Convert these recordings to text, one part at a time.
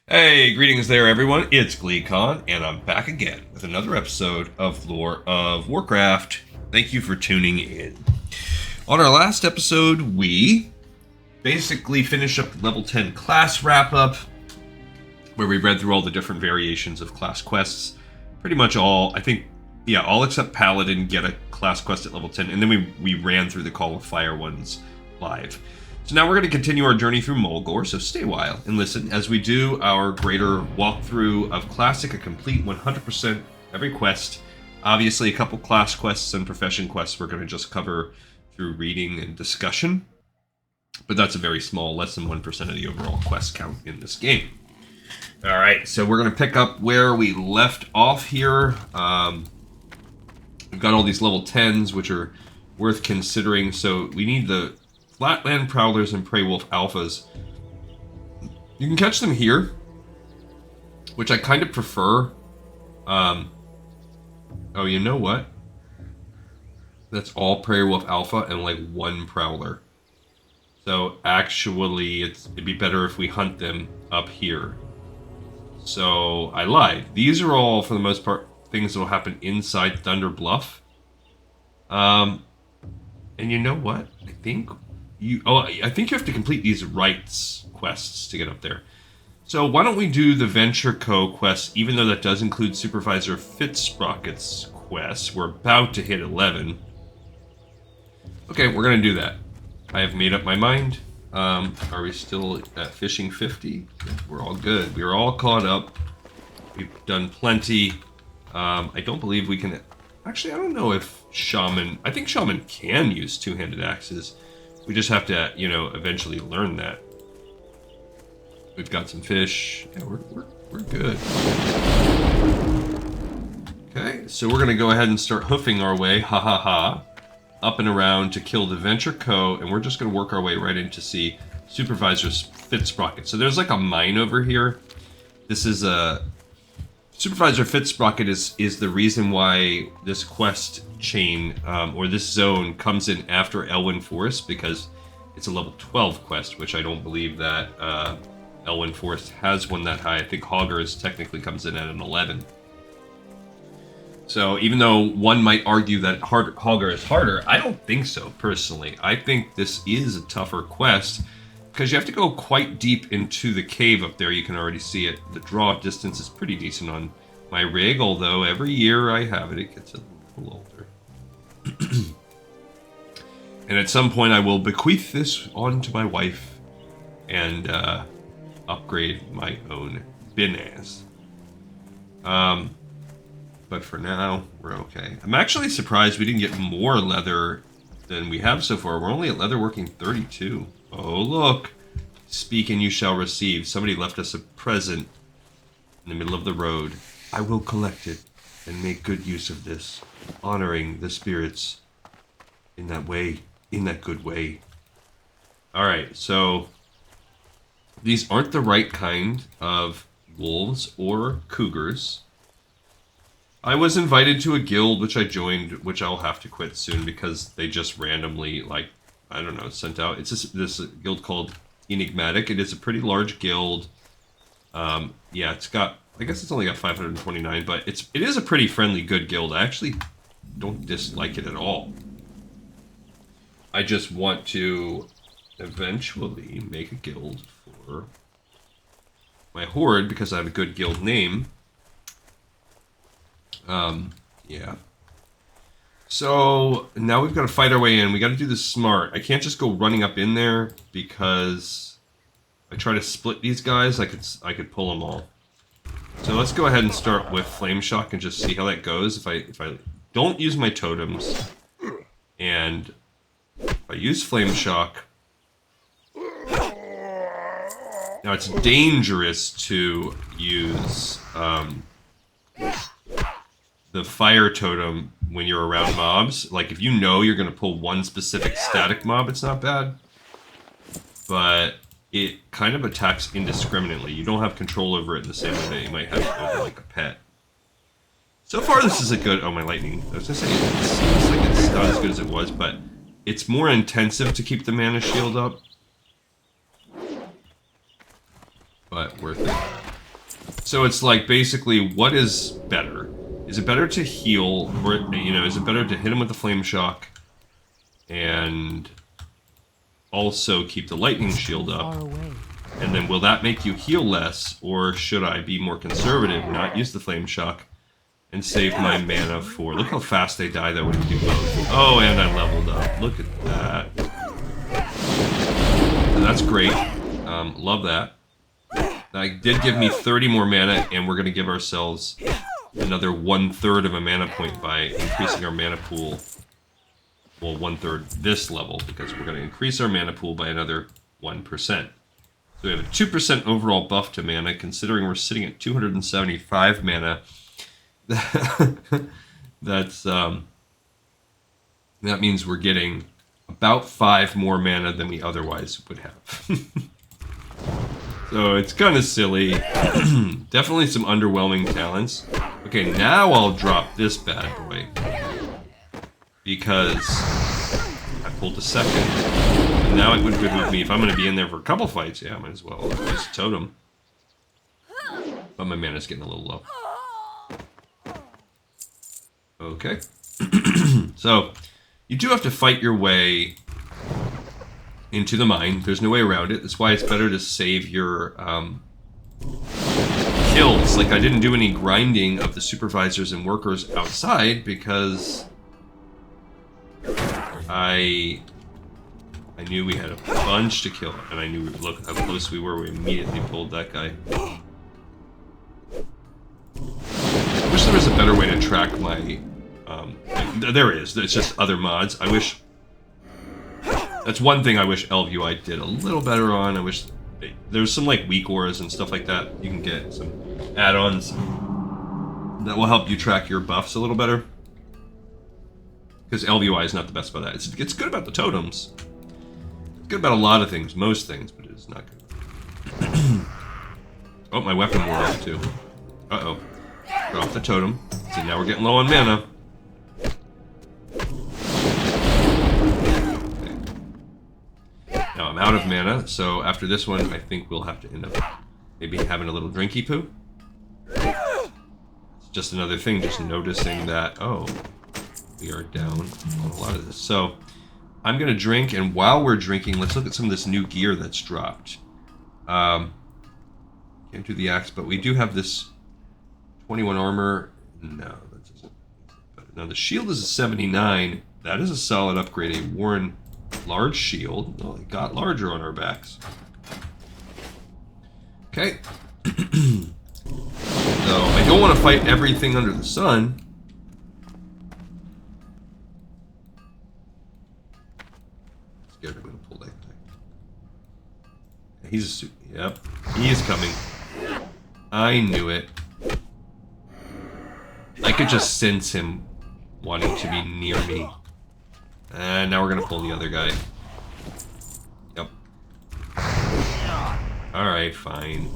Hey, greetings there, everyone. It's GleeCon, and I'm back again with another episode of Lore of Warcraft. Thank you for tuning in. On our last episode, we basically finished up the level 10 class wrap-up, where we read through all the different variations of class quests. Pretty much all, I think, yeah, all except Paladin get a class quest at level 10, and then we ran through the Call of Fire ones live. So now we're going to continue our journey through Mulgore, so stay a while and listen as we do our greater walkthrough of Classic, a complete 100% every quest. Obviously, a couple class quests and profession quests we're going to just cover through reading and discussion, but that's a very small, less than 1% of the overall quest count in this game. Alright, so we're going to pick up where we left off here. We've got all these level 10s, which are worth considering, so we need the Flatland Prowlers and Prey Wolf Alphas. You can catch them here, which I kind of prefer. Oh, you know what? That's all Prey Wolf Alpha and like one Prowler. So actually, it'd be better if we hunt them up here. So I lied. These are all, for the most part, things that will happen inside Thunder Bluff. And you know what? I think you have to complete these rites quests to get up there. So why don't we do the Venture Co. quest, even though that does include Supervisor Fizsprocket's quest. We're about to hit 11. Okay, we're going to do that. I have made up my mind. Are we still at fishing 50? We're all good. We're all caught up. We've done plenty. I don't believe we can... Actually, I don't know if Shaman... I think Shaman can use two-handed axes. We just have to, eventually learn that. We've got some fish. Yeah, we're good. Okay, so we're going to go ahead and start hoofing our way, up and around to kill the Venture Co., and we're just going to work our way right in to see Supervisor Fizsprocket. So there's like a mine over here. This is a... Supervisor Fizsprocket is the reason why this quest chain, or this zone, comes in after Elwyn Forest, because it's a level 12 quest, which I don't believe that Elwyn Forest has one that high. I think Hogger's technically comes in at an 11. So even though one might argue that Hogger is harder, I don't think so, personally. I think this is a tougher quest, because you have to go quite deep into the cave up there. You can already see it. The draw distance is pretty decent on my rig, although every year I have it, it gets a little older. And at some point I will bequeath this on to my wife and upgrade my own Binaz. But for now, we're okay. I'm actually surprised we didn't get more leather than we have so far. We're only at leather working 32. Oh, look. Speak and you shall receive. Somebody left us a present in the middle of the road. I will collect it and make good use of this, honoring the spirits in that way, in that good way. Alright, so these aren't the right kind of wolves or cougars. I was invited to a guild which I joined, which I'll have to quit soon because they just randomly, I don't know, sent out. It's this guild called Enigmatic. It is a pretty large guild. Yeah, it's got, I guess it's only got 529, but it is a pretty friendly, good guild. I actually don't dislike it at all. I just want to eventually make a guild for my horde because I have a good guild name. Yeah. So now we've got to fight our way in. We got to do this smart. I can't just go running up in there because I try to split these guys. I could pull them all. So let's go ahead and start with Flame Shock and just see how that goes. If I don't use my totems and if I use Flame Shock, now it's dangerous to use the fire totem when you're around mobs. Like, if you know you're going to pull one specific static mob, it's not bad. But it kind of attacks indiscriminately. You don't have control over it in the same way that you might have over, like, a pet. So far, this is a good... Oh, my lightning. I was going to say, it seems like it's not as good as it was, but it's more intensive to keep the mana shield up. But worth it. So it's like basically, what is better? Is it better to heal, or is it better to hit him with the flame shock, and also keep the lightning shield up? And then will that make you heal less, or should I be more conservative, not use the flame shock, and save my mana for... Look how fast they die though when you do both. Oh, and I leveled up. Look at that. So that's great. Love that. That did give me 30 more mana, and we're going to give ourselves another 1/3 of a mana point by increasing our mana pool. Well, 1/3 this level, because we're going to increase our mana pool by another 1%. So we have a 2% overall buff to mana, considering we're sitting at 275 mana. That's that means we're getting about 5 more mana than we otherwise would have. So it's kind of silly. Definitely some underwhelming talents. Okay, now I'll drop this bad boy. Because I pulled a second. And now it would behoove me, if I'm going to be in there for a couple fights, yeah, I might as well use Totem. But my mana's getting a little low. Okay. So, you do have to fight your way into the mine. There's no way around it. That's why it's better to save your kills. Like, I didn't do any grinding of the supervisors and workers outside because I knew we had a bunch to kill, and I knew, look how close we were. We immediately pulled that guy. I wish there was a better way to track my... there is. It's just other mods. I wish... That's one thing I wish LVUI did a little better on. I wish there's some like weak auras and stuff like that. You can get some add-ons that will help you track your buffs a little better. Because LVUI is not the best about that. It's good about the totems. It's good about a lot of things, most things, but it is not good. Oh, my weapon wore off too. Uh-oh. Drop the totem. See, now we're getting low on mana. Now I'm out of mana, so after this one, I think we'll have to end up maybe having a little drinky poo. It's just another thing, just noticing that, oh, we are down on a lot of this. So I'm going to drink, and while we're drinking, let's look at some of this new gear that's dropped. Can't do the axe, but we do have this 21 armor. No, that doesn't. Now the shield is a 79. That is a solid upgrade. A worn large shield. Well, it got larger on our backs. Okay. So I don't want to fight everything under the sun. Scared I'm going to pull that thing. He's a... Yep. He is coming. I knew it. I could just sense him wanting to be near me. And now we're going to pull the other guy. Yep. Alright, fine.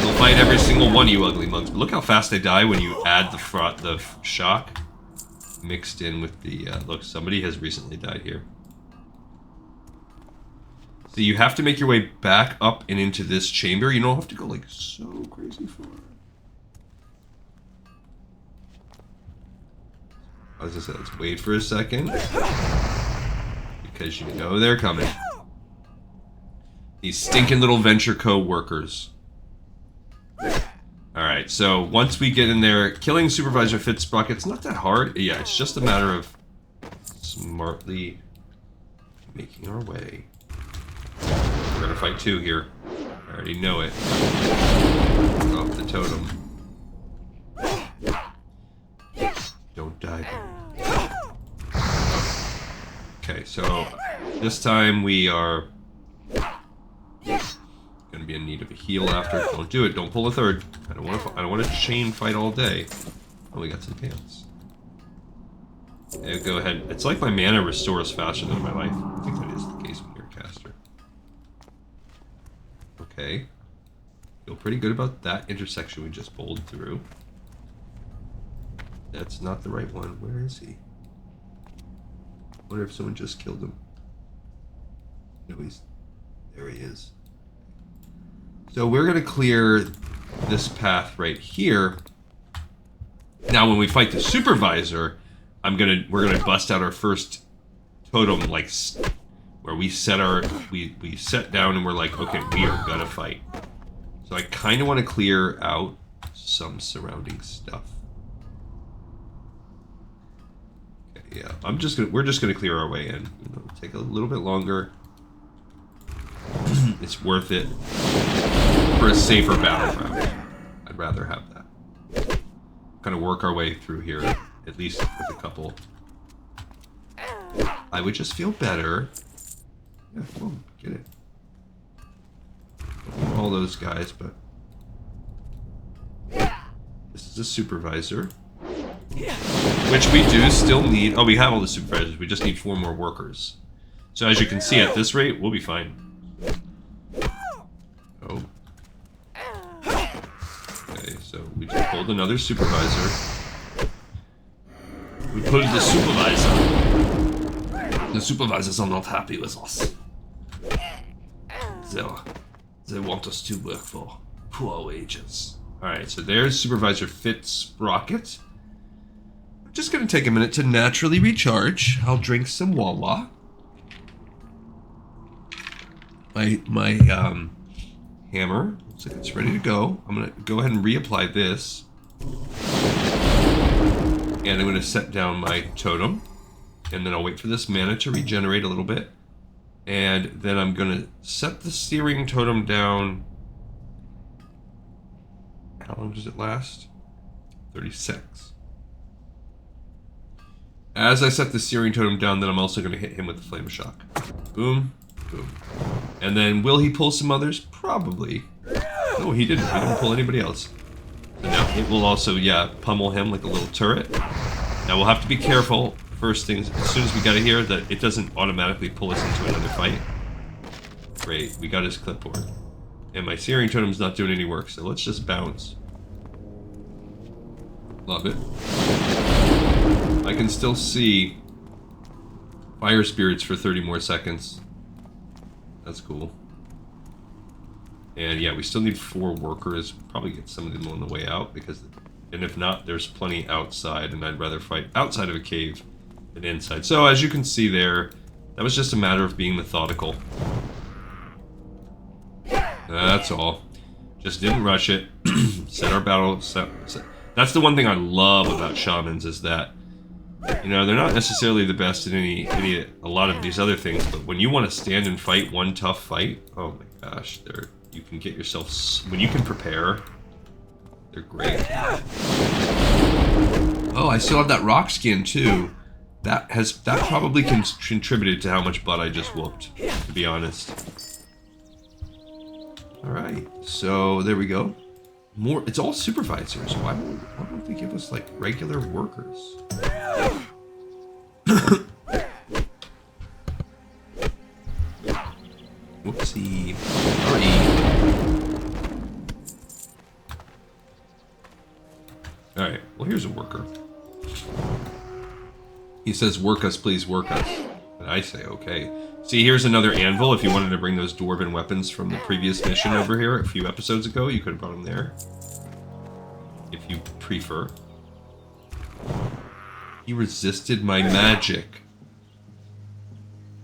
We'll fight every single one of you ugly mugs. But look how fast they die when you add the shock mixed in with the... look, somebody has recently died here. So you have to make your way back up and into this chamber. You don't have to go like so crazy far. As I said, let's wait for a second. Because you know they're coming. These stinking little Venture Co. workers. Alright, so once we get in there, killing Supervisor Fizsprocket's not that hard. Yeah, it's just a matter of smartly making our way. We're gonna fight two here. I already know it. Drop the totem. Don't die. Okay, so this time we are gonna be in need of a heal after. Don't do it. Don't pull a third. I don't want to chain fight all day. Oh, we got some pants. Yeah, go ahead. It's like my mana restores faster than my life. I think that is the case when you're a caster. Okay. Feel pretty good about that intersection we just bowled through. That's not the right one. Where is he? I wonder if someone just killed him. No, there he is. So we're gonna clear this path right here. Now, when we fight the Supervisor, we're gonna bust out our first totem, like where we set we set down and we're like, okay, we are gonna fight. So I kind of want to clear out some surrounding stuff. Okay, yeah, we're just gonna clear our way in. It'll take a little bit longer. It's worth it for a safer battleground. I'd rather have that. Kind of work our way through here, at least with a couple. I would just feel better. Yeah, come on, get it. All those guys, but this is a Supervisor, which we do still need. Oh, we have all the Supervisors. We just need 4 more workers. So as you can see, at this rate, we'll be fine. Oh. Okay, so we just pulled another Supervisor. We pulled the Supervisor. The Supervisors are not happy with us. They want us to work for poor wages. Alright, so there's Supervisor Fizsprocket. I'm just going to take a minute to naturally recharge. I'll drink some Wawa. My hammer looks like it's ready to go. I'm going to go ahead and reapply this. And I'm going to set down my totem. And then I'll wait for this mana to regenerate a little bit. And then I'm going to set the searing totem down. How long does it last? 36. As I set the searing totem down, then I'm also going to hit him with the flame of shock. Boom, boom. And then will he pull some others? Probably. No, he didn't. He didn't pull anybody else. So now it will also, yeah, pummel him like a little turret. Now we'll have to be careful. First things, as soon as we got it here, that it doesn't automatically pull us into another fight. Great, we got his clipboard. And my searing totem's not doing any work, so let's just bounce. Love it. I can still see fire spirits for 30 more seconds. That's cool. And yeah, we still need 4 workers. Probably get some of them on the way out, because, and if not, there's plenty outside, and I'd rather fight outside of a cave than inside. So as you can see there, that was just a matter of being methodical. That's all. Just didn't rush it. Set our battle. Set. That's the one thing I love about shamans, is that, you know, they're not necessarily the best at a lot of these other things, but when you want to stand and fight one tough fight, oh my gosh, you can get yourself, when you can prepare, they're great. Oh, I still have that rock skin too. That probably contributed to how much butt I just whooped, to be honest. Alright, so there we go. More, it's all supervisors. Why don't they give us like regular workers? Whoopsie. Sorry. Alright, well here's a worker. He says, work us, please, work us. And I say, okay. See, here's another anvil. If you wanted to bring those dwarven weapons from the previous mission over here a few episodes ago, you could have brought them there. If you prefer. He resisted my magic.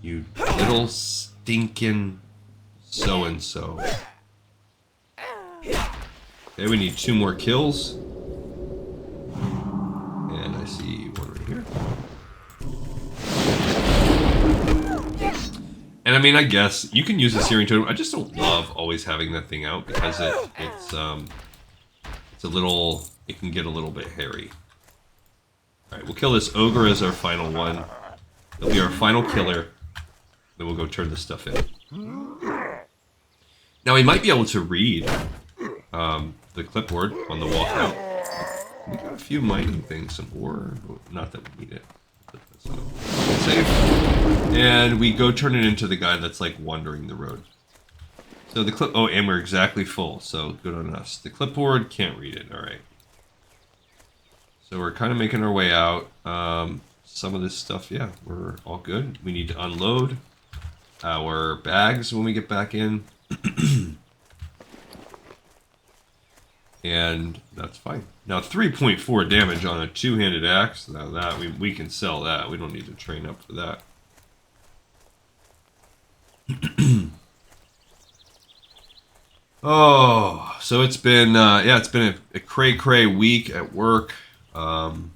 You little stinking so-and-so. Okay, we need 2 more kills. And I see one right here. And I mean, I guess you can use a searing totem. I just don't love always having that thing out, because it's a little, it can get a little bit hairy. Alright, we'll kill this ogre as our final one. It'll be our final killer. Then we'll go turn this stuff in. Now we might be able to read the clipboard on the walkout. We got a few mining things, some ore. Not that we need it. So, save. And we go turn it into the guy that's like wandering the road. So the clip, oh, and we're exactly full, so good on us. The clipboard, can't read it, alright. So we're kind of making our way out. Some of this stuff, yeah, we're all good. We need to unload our bags when we get back in. And that's fine. Now 3.4 damage on a two-handed axe. Now that we can sell that. We don't need to train up for that. Oh, so it's been yeah, it's been a cray-cray week at work. And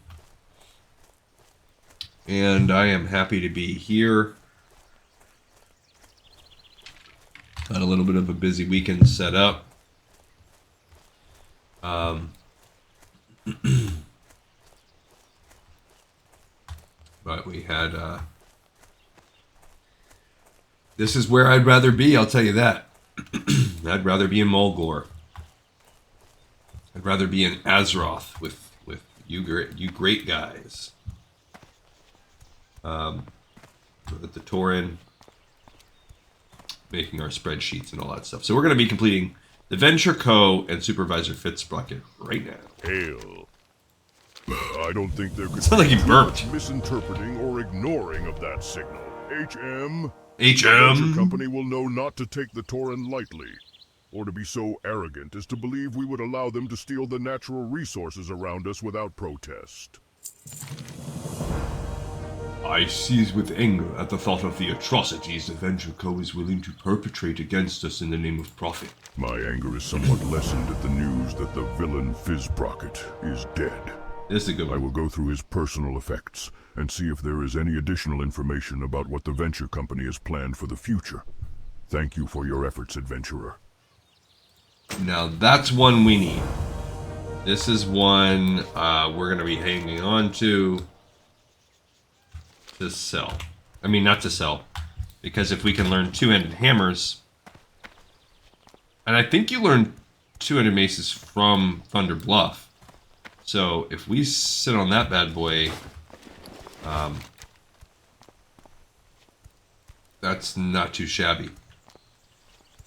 I am happy to be here. Had a little bit of a busy weekend set up. But we had this is where I'd rather be, I'll tell you that. I'd rather be in Mulgore. I'd rather be in Azeroth with you great guys. With the Tauren, making our spreadsheets and all that stuff. So we're going to be completing the Venture Co. and Supervisor Fizsprocket right now. Hail. I don't think there could Sounds like he burped. Misinterpreting or ignoring of that signal. HM. HM. The Venture Company will know not to take the Tauren lightly, or to be so arrogant as to believe we would allow them to steal the natural resources around us without protest. I seize with anger at the thought of the atrocities the Venture Co. is willing to perpetrate against us in the name of profit. My anger is somewhat lessened at the news that the villain Fizsprocket is dead. This is a good one. I will go through his personal effects and see if there is any additional information about what the Venture Company has planned for the future. Thank you for your efforts, adventurer. Now that's one we need. This is one we're going to be hanging on to sell. I mean, not to sell. Because if we can learn two-handed hammers... And I think you learn two-handed maces from Thunder Bluff. So if we sit on that bad boy... that's not too shabby.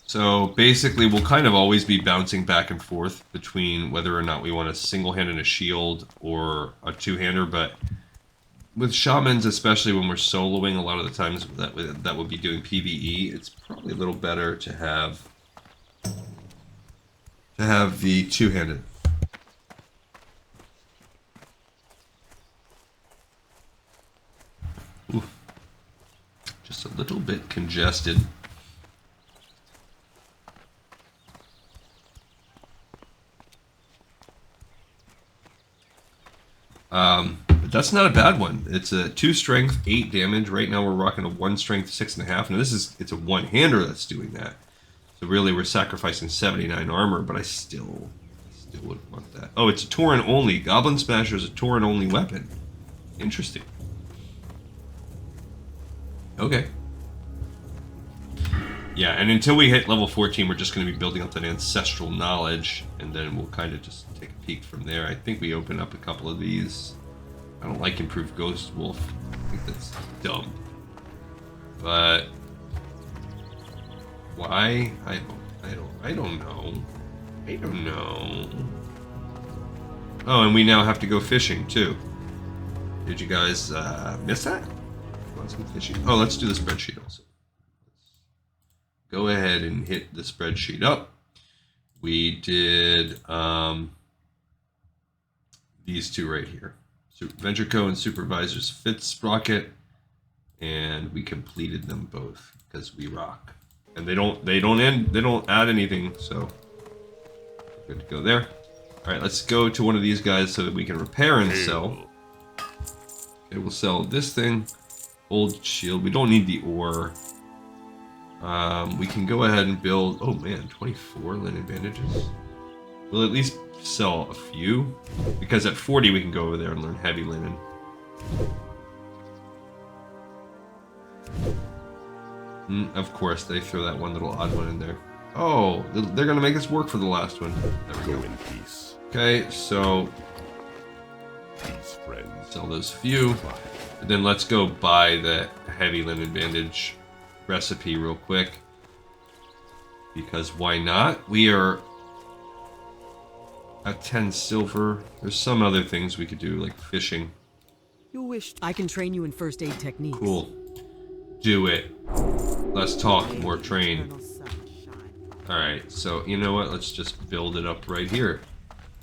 So basically we'll kind of always be bouncing back and forth between whether or not we want a single-hand and a shield or a two-hander, but with shamans, especially when we're soloing, a lot of the times that would be doing PvE, it's probably a little better to have the two-handed. Ooh. Just a little bit congested. But that's not a bad one. It's a 2 strength, 8 damage. Right now we're rocking a 1 strength, 6.5. Now it's a one-hander that's doing that. So really we're sacrificing 79 armor, but I still would want that. Oh, it's a Tauren only. Goblin Smasher is a Tauren only weapon. Interesting. Okay. Yeah, and until we hit level 14, we're just going to be building up that ancestral knowledge, and then we'll kind of just take a peek from there. I think we open up a couple of these. I don't like improved Ghost Wolf. I think that's dumb. But why? I don't know. I don't know. Oh, and we now have to go fishing too. Did you guys miss that? Want some fishing? Oh, let's do the spreadsheet also. Go ahead and hit the spreadsheet up. We did these two right here. Venture Co. and Supervisors Fizsprocket, and we completed them both because we rock. And they don't add anything, so good to go there. All right, let's go to one of these guys so that we can repair and sell. Okay, we'll sell this thing, old shield. We don't need the ore. We can go ahead and build. Oh man, 24 linen bandages. We'll at least sell a few, because at 40 we can go over there and learn heavy linen. Of course, they throw that one little odd one in there. Oh, they're gonna make us work for the last one. There we go. In peace. Okay, so Peace, friends. sell those few, and then let's go buy the heavy linen bandage recipe real quick, because why not? We are at 10 silver. There's some other things we could do, like fishing. You wished I can train you in first aid techniques. Cool. Do it. Less talk, more train. Alright, so you know what? Let's just build it up right here.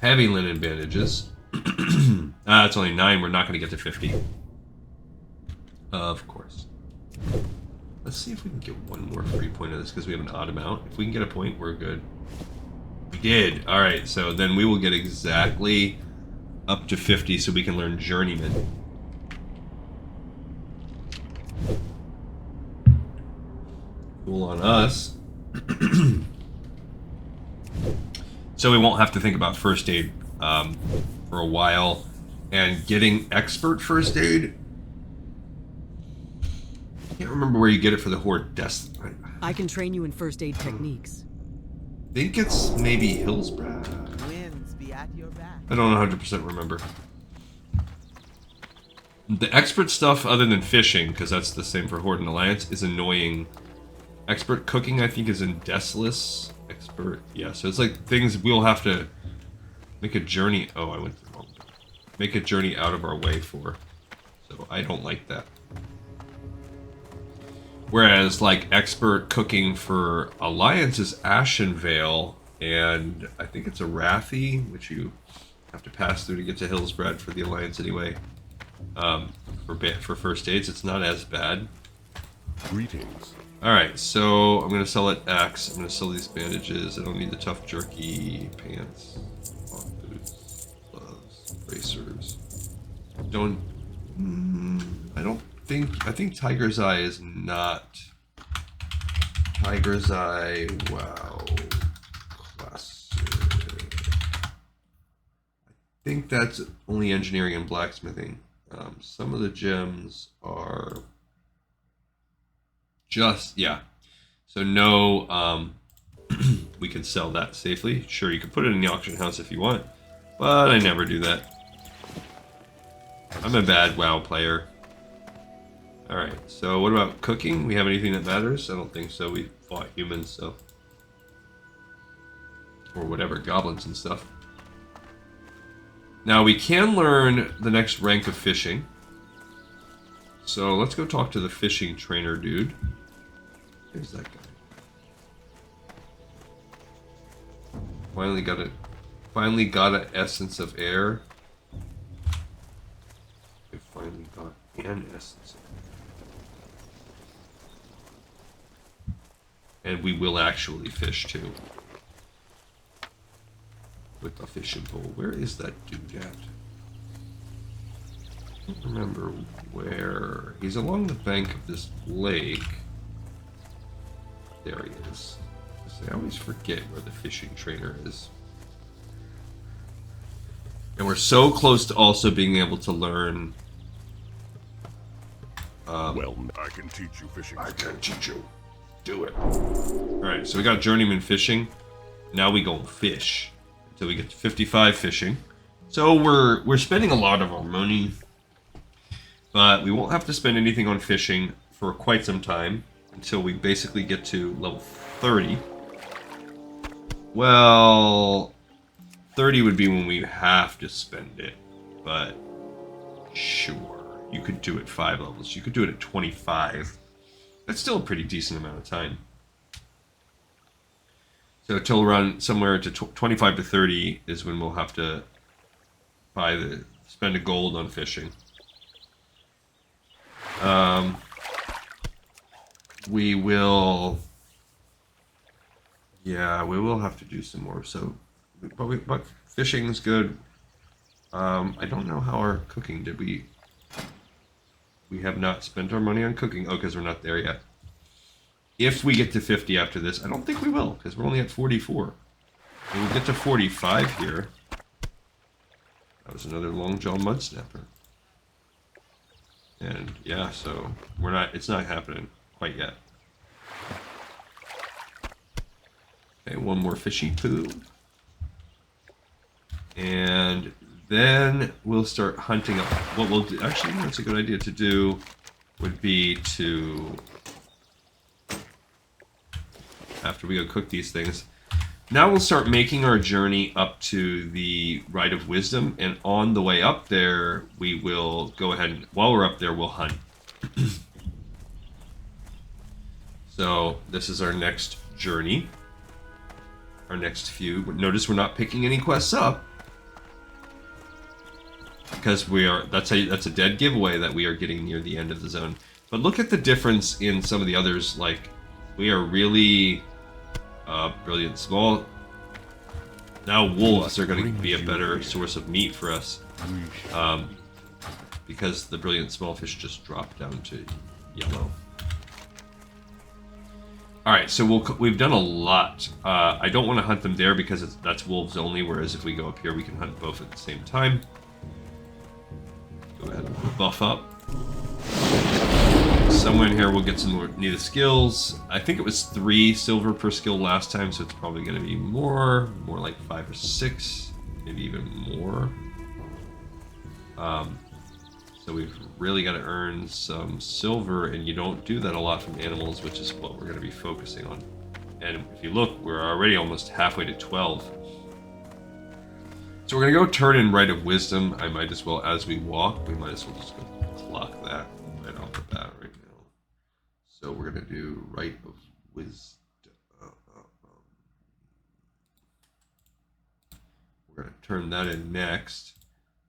Heavy linen bandages. It's only 9. We're not going to get to 50. Of course. Let's see if we can get one more free point of this because we have an odd amount. If we can get a point, we're good. We did. All right, so then we will get exactly up to 50 so we can learn Journeyman. Cool on us. So we won't have to think about first aid for a while. And getting expert first aid, I can't remember where you get it for the Horde Death. I can train you in first aid techniques. I think it's maybe Hillsbrad. Winds be at your back. I don't 100% remember. The expert stuff, other than fishing, because that's the same for Horde and Alliance, is annoying. Expert cooking, I think, is in Deathless. Expert, yeah, so it's like things we'll have to make a journey. Oh, I went the wrong way. Make a journey out of our way for. So I don't like that. Whereas, like, expert cooking for Alliance is Ashenvale, and I think it's a Wrathy, which you have to pass through to get to Hillsbrad for the Alliance anyway. For first aids, it's not as bad. Greetings. Alright, so I'm going to sell it Axe. I'm going to sell these bandages. I don't need the tough jerky, pants, long boots, gloves, bracers. I think Tiger's Eye is not. Tiger's Eye, wow. Classic. I think that's only engineering and blacksmithing. Some of the gems are just, yeah. So no, we can sell that safely. Sure, you can put it in the auction house if you want, but I never do that. I'm a bad WoW player. Alright, so what about cooking? We have anything that matters? I don't think so. We fought humans, so. Or whatever, goblins and stuff. Now we can learn the next rank of fishing. So let's go talk to the fishing trainer dude. Here's that guy. Finally got an essence of air. We finally got an essence of air. And we will actually fish too. With the fishing pole. Where is that dude at? I don't remember where. He's along the bank of this lake. There he is. I always forget where the fishing trainer is. And we're so close to also being able to learn. Well, I can teach you fishing. I can teach you. Do it. Alright, so we got journeyman fishing. Now we go fish. Until we get to 55 fishing. So we're spending a lot of our money. But we won't have to spend anything on fishing for quite some time. Until we basically get to level 30. Well, 30 would be when we have to spend it. But sure. You could do it 5 levels. You could do it at 25. That's still a pretty decent amount of time. So till around somewhere to 25 to 30 is when we'll have to spend a gold on fishing. We will have to do some more. So, but fishing is good. I don't know how our cooking did. We have not spent our money on cooking. Oh, because we're not there yet. If we get to 50 after this, I don't think we will, because we're only at 44. When we get to 45 here, that was another long jaw mud snapper. And yeah, so it's not happening quite yet. Okay, one more fishy poo. And then we'll start hunting up. What we'll do, actually, that's a good idea to do, would be to, after we go cook these things, now we'll start making our journey up to the Rite of Wisdom, and on the way up there, we will go ahead and, while we're up there, we'll hunt. So, this is our next journey. Our next few. Notice we're not picking any quests up. because that's a dead giveaway that we are getting near the end of the zone. But look at the difference in some of the others. Like, we are really brilliant small. Now wolves are going to be a better source of meat for us, because the brilliant small fish just dropped down to yellow. All right, so we've done a lot. I don't want to hunt them there because that's wolves only. Whereas if we go up here, we can hunt both at the same time. Go ahead and buff up. Somewhere in here we'll get some more needed skills. I think it was 3 silver per skill last time, so it's probably going to be more like 5 or 6, maybe even more. So we've really got to earn some silver, and you don't do that a lot from animals, which is what we're going to be focusing on. And if you look, we're already almost halfway to 12. So we're going to go turn in Rite of Wisdom. I might as well, as we walk, we might as well just go clock that right off the bat right now. So we're going to do Rite of Wisdom. We're going to turn that in next.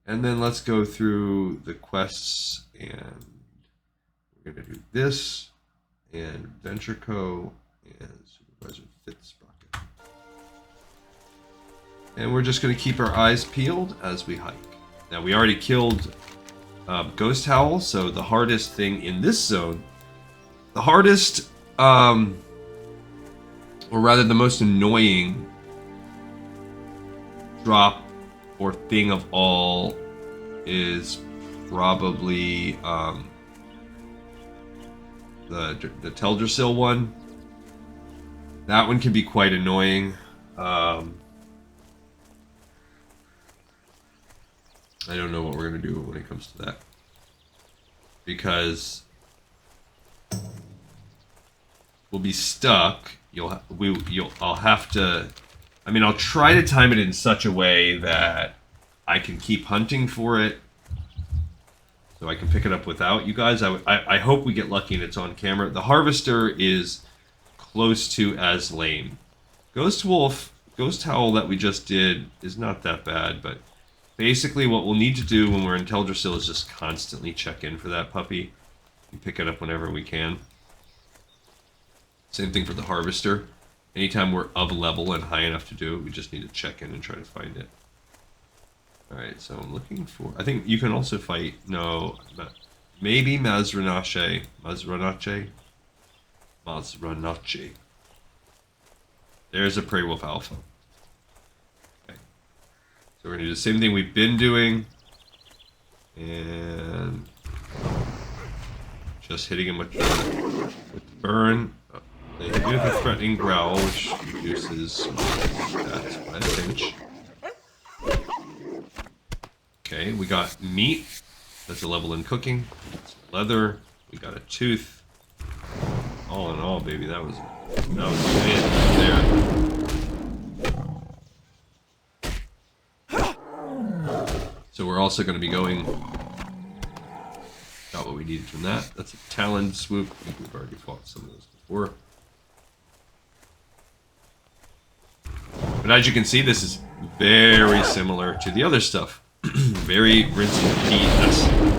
And then let's go through the quests, and we're going to do this, and Adventure Co, and Supervisor Fizsprocket. And we're just going to keep our eyes peeled as we hike. Now, we already killed Ghost Howl, so the hardest thing in this zone, the hardest, or rather the most annoying drop or thing of all is probably the Teldrassil one. That one can be quite annoying. I don't know what we're gonna do when it comes to that, because we'll be stuck. I'll have to. I mean, I'll try to time it in such a way that I can keep hunting for it, so I can pick it up without you guys. I hope we get lucky and it's on camera. The Harvester is close to as lame. Ghost Howl that we just did is not that bad, but basically what we'll need to do when we're in Teldrassil is just constantly check in for that puppy and pick it up whenever we can. Same thing for the Harvester. Anytime we're of level and high enough to do it, we just need to check in and try to find it. Alright, so I'm looking for... I think you can also fight... No, maybe Mazranache. There's a Prey Wolf Alpha. Okay. So we're going to do the same thing we've been doing. And... just hitting him with the burn. They hit me with a threatening growl, which reduces that by a pinch. Okay, we got meat. That's a level in cooking. Leather. We got a tooth. All in all, baby, that was it right there. So we're also going to be going. Got what we needed from that. That's a Talon swoop. I think we've already fought some of those before. But as you can see, this is very similar to the other stuff. Very rinse and repeat.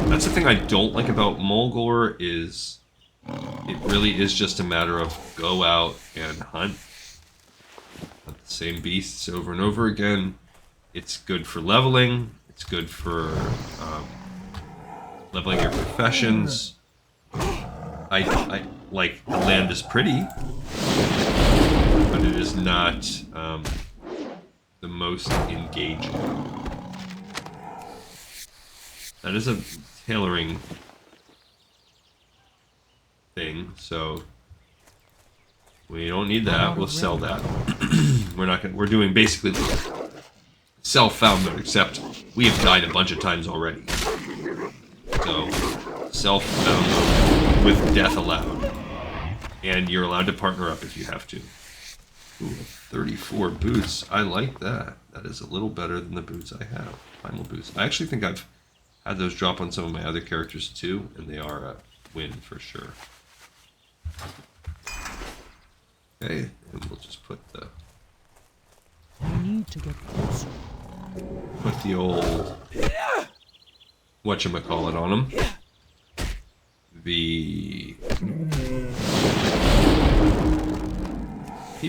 That's the thing I don't like about Mulgore, is it really is just a matter of go out and hunt the same beasts over and over again. It's good for leveling. It's good for leveling your professions. I like, the land is pretty, but it is not the most engaging. That is a tailoring thing, so we don't need that. We'll sell that. We're doing basically self-found mode, except we have died a bunch of times already. So self-found mode with death allowed, and you're allowed to partner up if you have to. Ooh, 34 boots. I like that. That is a little better than the boots I have. Primal boots. I actually think I've had those drop on some of my other characters too, and they are a win for sure. Okay, and we'll just put the... I need to get closer. Put the old whatchamacallit on him. He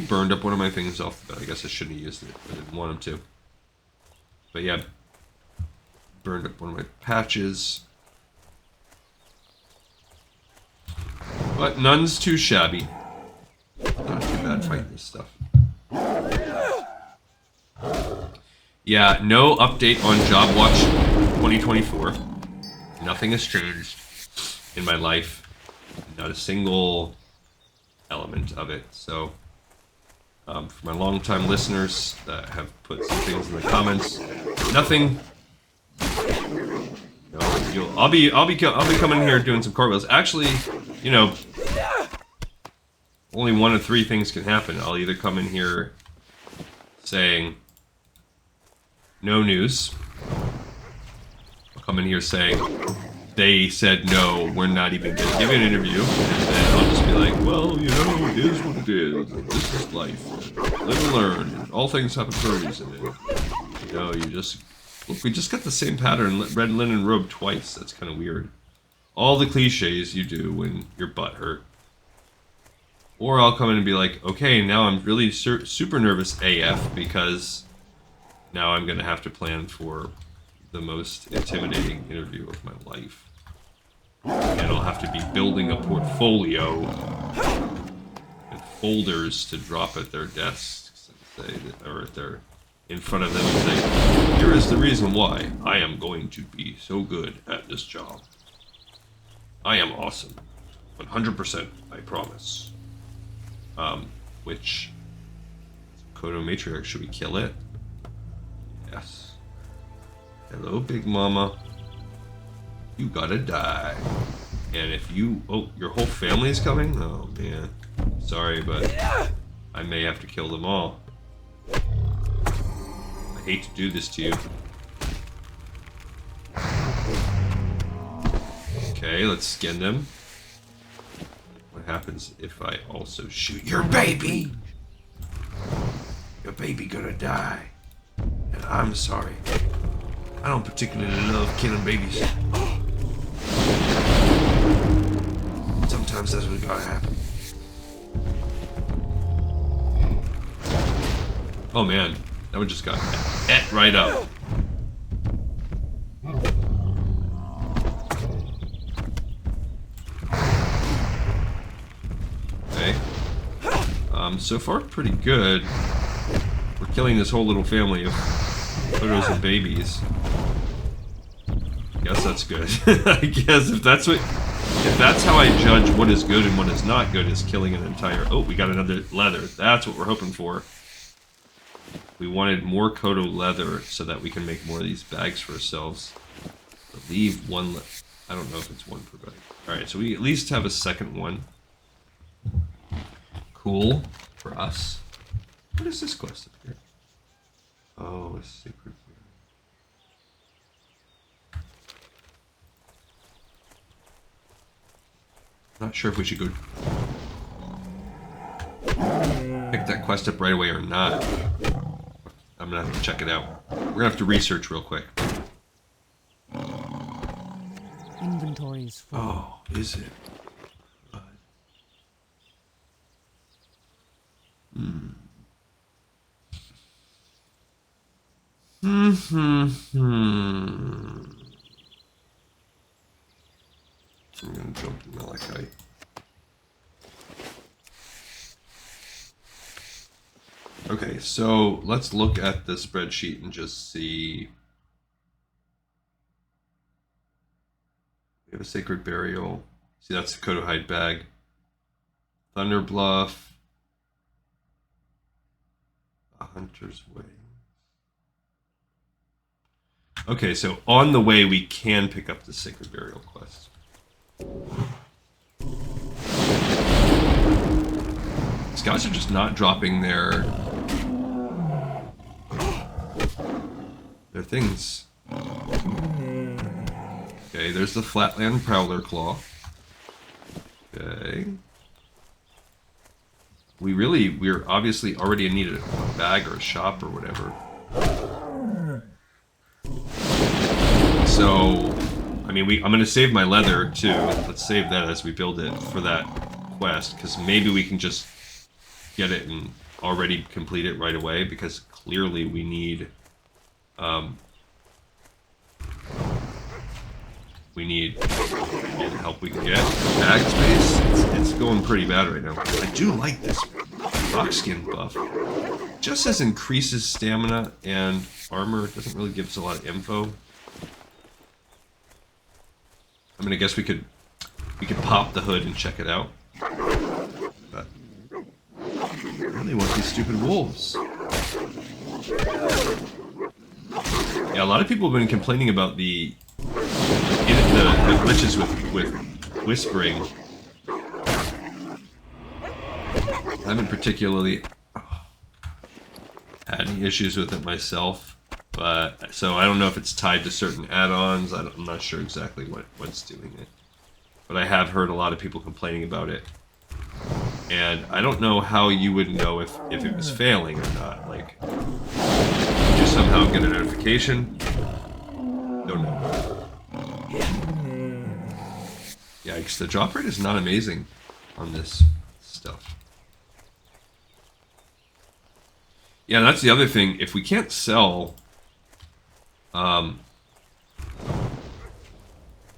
burned up one of my things off the bed. I guess I shouldn't have used it. I didn't want him to. But yeah, burned up one of my patches. But none's too shabby. Not too bad fighting this stuff. Yeah, no update on Job Watch 2024. Nothing has changed in my life. Not a single element of it. So, for my long-time listeners that have put some things in the comments, nothing. No, I'll be coming here doing some cartwheels. Actually, you know, only one of three things can happen. I'll either come in here saying no news. I'll come in here saying they said no, we're not even going to give an interview, and then I'll just be like, well, you know, it is what it is. This is life. Live and learn. All things happen for a reason. And, you know, you just look. We just got the same pattern, red linen robe twice. That's kind of weird. All the cliches you do when your butt hurt. Or I'll come in and be like, okay, now I'm really super nervous AF because now I'm going to have to plan for the most intimidating interview of my life. And I'll have to be building a portfolio and folders to drop at their desks and say, or at their, in front of them and say, here is the reason why I am going to be so good at this job. I am awesome. 100%, I promise. Which Kodo Matriarch, should we kill it? Yes. Hello, Big Mama. You gotta die. And if you... Oh, your whole family is coming? Oh, man. Sorry, but I may have to kill them all. I hate to do this to you. Okay, let's skin them. What happens if I also shoot your baby? Your baby gonna die. And I'm sorry. I don't particularly love killing babies. Sometimes that's what gotta happen. Oh man, that one just got et right up. Okay. So far pretty good. We're killing this whole little family of photos and babies. Guess that's good. I guess if that's how I judge what is good and what is not good, is killing an entire... Oh, we got another leather. That's what we're hoping for. We wanted more Kodo leather so that we can make more of these bags for ourselves. But leave one... I don't know if it's one per bag. Alright, so we at least have a second one. Cool. For us. What is this quest up here? Oh, a secret... Not sure if we should go pick that quest up right away or not. I'm gonna have to check it out. We're gonna have to research real quick. Inventory's full. Oh, is it? I'm gonna jump to Malachite. Okay, so let's look at the spreadsheet and just see. We have a Sacred Burial. See, that's the Kodo Hide bag. Thunder Bluff. A Hunter's Way. Okay, so on the way we can pick up the Sacred Burial quest. These guys are just not dropping their things. Okay, there's the Flatland Prowler Claw. Okay. We're obviously already in need of a bag or a shop or whatever. So I mean, I'm gonna save my leather too. Let's save that as we build it for that quest, because maybe we can just get it and already complete it right away, because clearly we need all the help we can get. Bag space, it's going pretty bad right now. I do like this rock skin buff. Just says increases stamina and armor. It doesn't really give us a lot of info. I mean, I guess we could pop the hood and check it out. But I really want these stupid wolves. Yeah, a lot of people have been complaining about the glitches with whispering. I haven't particularly had any issues with it myself, but so I don't know if it's tied to certain add-ons. I'm not sure exactly what's doing it, but I have heard a lot of people complaining about it, and I don't know how you would know if it was failing or not. Like, would you somehow get a notification? Don't know. Yeah, because the drop rate is not amazing on this stuff. Yeah, that's the other thing. If we can't sell,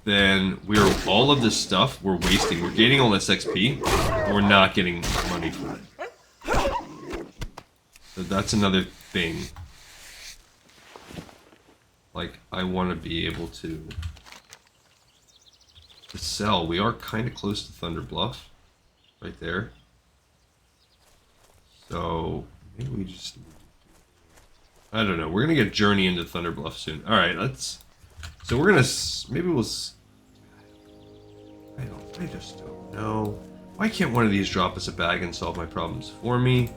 then all of this stuff we're wasting. We're gaining all this XP, but we're not getting money for it. So that's another thing. Like, I want to be able to sell. We are kind of close to Thunder Bluff, right there. So maybe we just, I don't know. We're gonna get Journey into Thunder Bluff soon. All right, so we're gonna maybe we'll. I just don't know. Why can't one of these drop us a bag and solve my problems for me?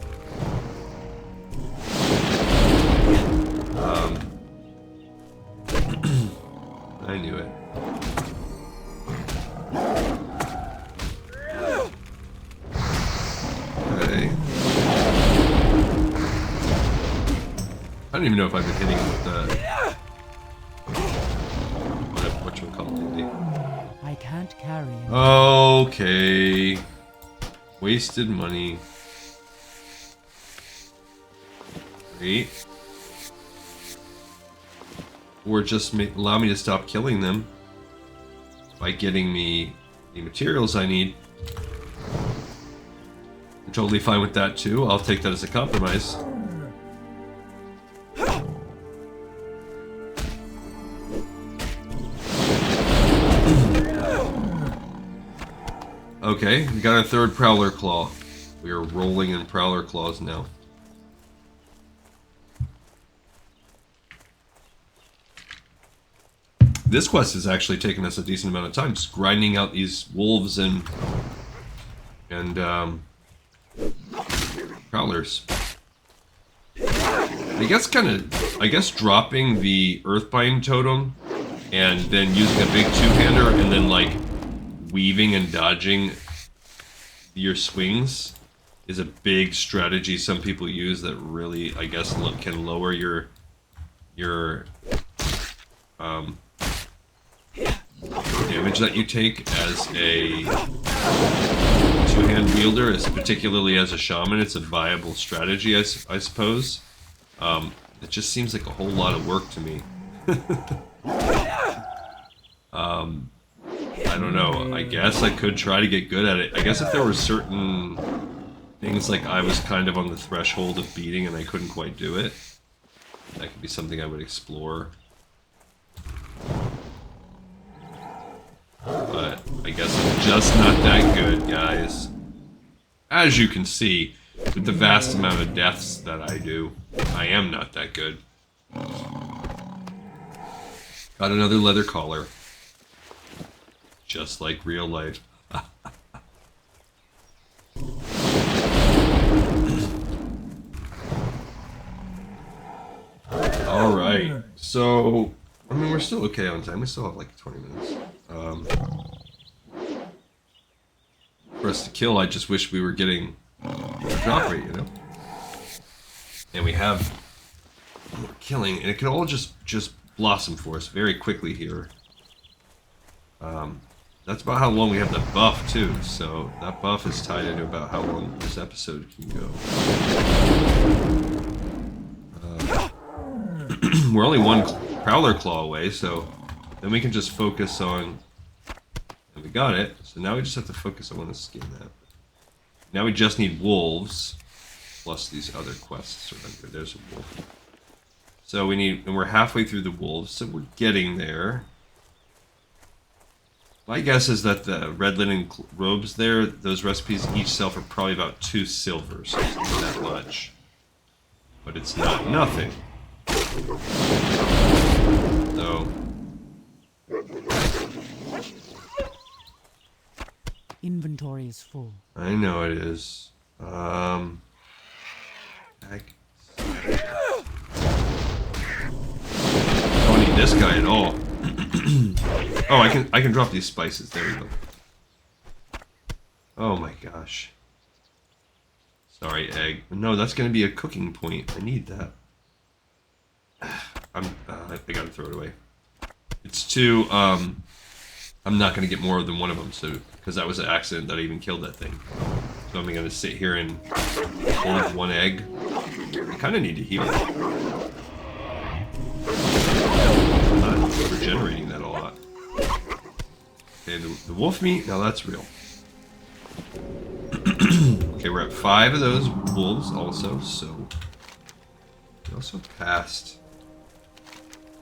I knew it. Okay. I don't even know if I've been hitting him with the whatchamacallit. I can't carry him. Okay. Wasted money. Great. Or just allow me to stop killing them by getting me the materials I need. I'm totally fine with that too. I'll take that as a compromise. Okay, we got our third Prowler Claw. We are rolling in Prowler Claws now. This quest has actually taken us a decent amount of time, just grinding out these wolves and prowlers. I guess dropping the Earthbind totem and then using a big two-hander and then like weaving and dodging your swings is a big strategy some people use that really, I guess, can lower your damage that you take as a two-hand wielder, particularly as a shaman. It's a viable strategy, I suppose. It just seems like a whole lot of work to me. I don't know. I guess I could try to get good at it. I guess if there were certain things like I was kind of on the threshold of beating and I couldn't quite do it, that could be something I would explore. But I guess I'm just not that good, guys. As you can see, with the vast amount of deaths that I do, I am not that good. Got another leather collar. Just like real life. Alright, so, I mean, we're still okay on time. We still have like 20 minutes. For us to kill, I just wish we were getting a drop rate, you know? And we have more killing, and it could all just blossom for us very quickly here. That's about how long we have the buff too, so that buff is tied into about how long this episode can go. We're only one Prowler Claw away, so then we can just focus on... And we got it, so now we just have to focus. I want to skin that. Now we just need wolves, plus these other quests. Remember, there's a wolf. So we need, and we're halfway through the wolves, so we're getting there. My guess is that the red linen robes there, those recipes each sell for probably about 2 silvers, so it's not that much. But it's not nothing. So... Inventory is full. I know it is. I don't need this guy at all. Oh, I can drop these spices. There we go. Oh my gosh. Sorry, egg. No, that's gonna be a cooking point. I need that. I gotta throw it away. It's too. I'm not gonna get more than one of them, so because that was an accident that I even killed that thing. So I'm gonna sit here and hold one egg. I kind of need to heal. I'm not regenerating that a lot. Okay, the wolf meat. Now that's real. Okay, we're at 5 of those wolves also. So we also passed.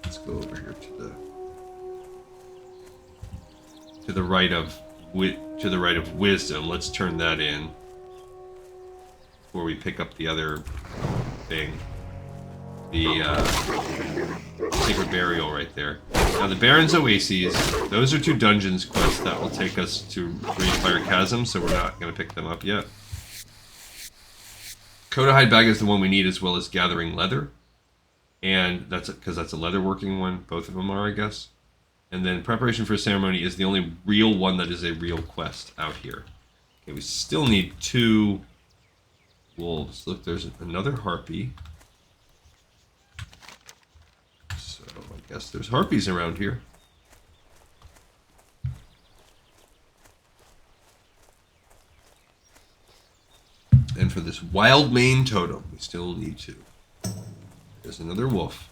Let's go over here to the Rite of Wisdom. Let's turn that in before we pick up the other thing. The Sacred Burial right there. Now the Baron's Oases, those are 2 dungeons quests that will take us to Ragefire Chasm, so we're not going to pick them up yet. Kodahide Bag is the one we need, as well as Gathering Leather. And that's because that's a leather working one. Both of them are, I guess. And then Preparation for a Ceremony is the only real one that is a real quest out here. Okay, we still need 2 wolves. Look, there's another harpy. So I guess there's harpies around here. And for this Wildmane totem, we still need 2. There's another wolf.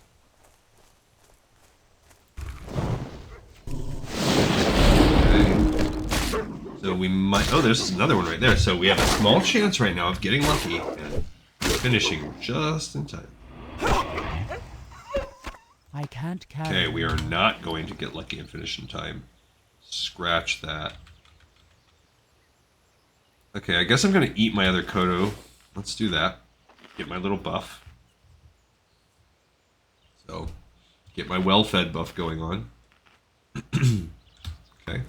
So we might... Oh, there's another one right there. So we have a small chance right now of getting lucky and finishing just in time. I can't carry. Okay, we are not going to get lucky and finish in time. Scratch that. Okay, I guess I'm going to eat my other Kodo. Let's do that. Get my little buff. So, get my well-fed buff going on. Okay.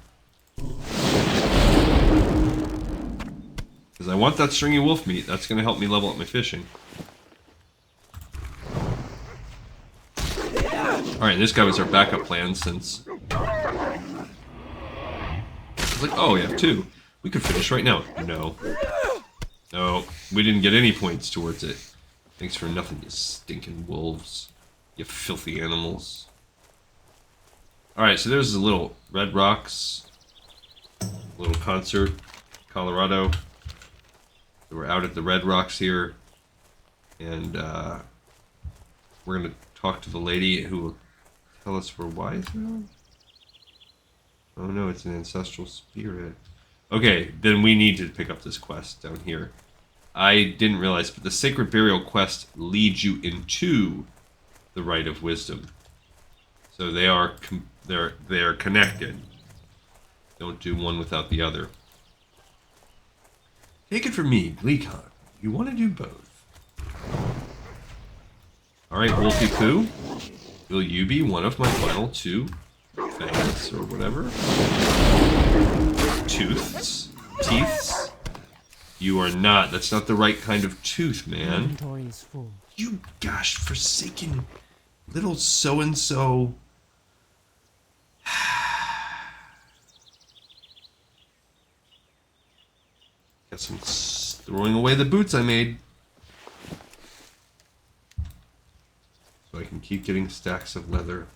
Because I want that stringy wolf meat. That's going to help me level up my fishing. Alright, this guy was our backup plan since... I was like, oh, we have 2. We could finish right now. No. No, we didn't get any points towards it. Thanks for nothing, you stinking wolves. You filthy animals. Alright, so there's a little Red Rocks. Little concert. Colorado. So we're out at the Red Rocks here. And we're going to talk to the lady who will tell us we're wise now. Oh no, it's an ancestral spirit. Okay, then we need to pick up this quest down here. I didn't realize, but the Sacred Burial quest leads you into the Rite of Wisdom. So they are connected. Don't do one without the other. Take it from me, Gleekon. You want to do both. Alright, Wolfie Poo. Will you be one of my final 2 fangs or whatever? Tooths? Teeths? You are not. That's not the right kind of tooth, man. Inventory is full. You gosh forsaken little so-and-so. Guess I'm throwing away the boots I made. So I can keep getting stacks of leather.